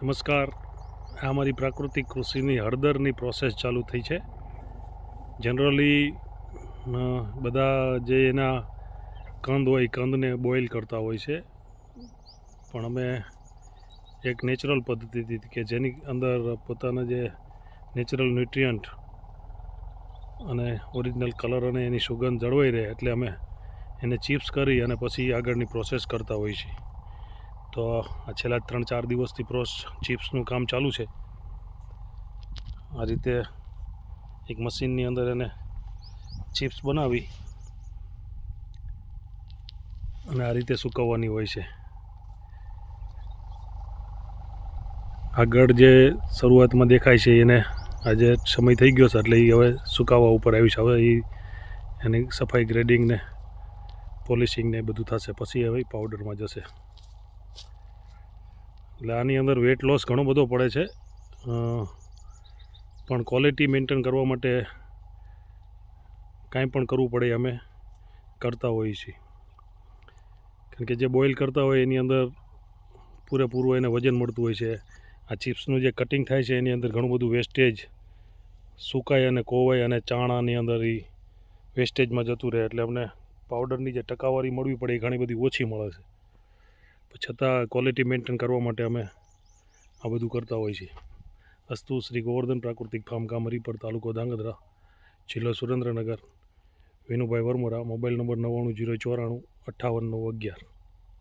નમસ્કાર. આ અમારી પ્રાકૃતિક કૃષિની હળદરની પ્રોસેસ ચાલુ થઈ છે. જનરલી બધા જે એના કંદ હોય કંદને બોઇલ કરતા હોય છે, પણ અમે એક નેચરલ પદ્ધતિથી કે જેની અંદર પોતાના જે નેચરલ ન્યુટ્રિયન્ટ અને ઓરિજિનલ કલર અને એની સુગંધ જળવાઈ રહે એટલે અમે એને ચિપ્સ કરી અને પછી આગળની પ્રોસેસ કરતા હોઈએ છીએ. તો આ છેલ્લા 3-4 દિવસથી ચિપ્સનું કામ ચાલુ છે. આ રીતે એક મશીનની અંદર એને ચિપ્સ બનાવી અને આ રીતે સૂકવવાની હોય છે. આગળ જે શરૂઆતમાં દેખાય છે એને આજે સમય થઈ ગયો છે એટલે એ હવે સુકાવવા ઉપર આવી છે. હવે એની સફાઈ, ગ્રેડિંગ ને પોલિશિંગ ને બધું થશે, પછી હવે પાવડરમાં જશે. એટલે આની અંદર વેટ લોસ ઘણો બધો પડે છે, પણ ક્વોલિટી મેન્ટેન કરવા માટે કાંઈ પણ કરવું પડે અમે કરતા હોઈએ છીએ. કારણ કે જે બોઇલ કરતા હોય એની અંદર પૂરેપૂરું એને વજન મળતું હોય છે. આ ચિપ્સનું જે કટિંગ થાય છે એની અંદર ઘણું બધું વેસ્ટેજ સુકાય અને કોવાય અને ચાણાની અંદર એ વેસ્ટેજમાં જતું રહે, એટલે અમને પાવડરની જે ટકાવારી મળવી પડે એ ઘણી બધી ઓછી મળે છે. છતાં ક્વોલિટી મેન્ટેન કરવા માટે અમે આ બધું કરતા હોઈએ છીએ. અસ્તુ શ્રી ગોવર્ધન પ્રાકૃતિક ફાર્મ, ગામ હરિપર, તાલુકો ધાંગધ્રા, જિલ્લો સુરેન્દ્રનગર. વિનુભાઈ વરમોરા. Mobile number 99 094 58 911.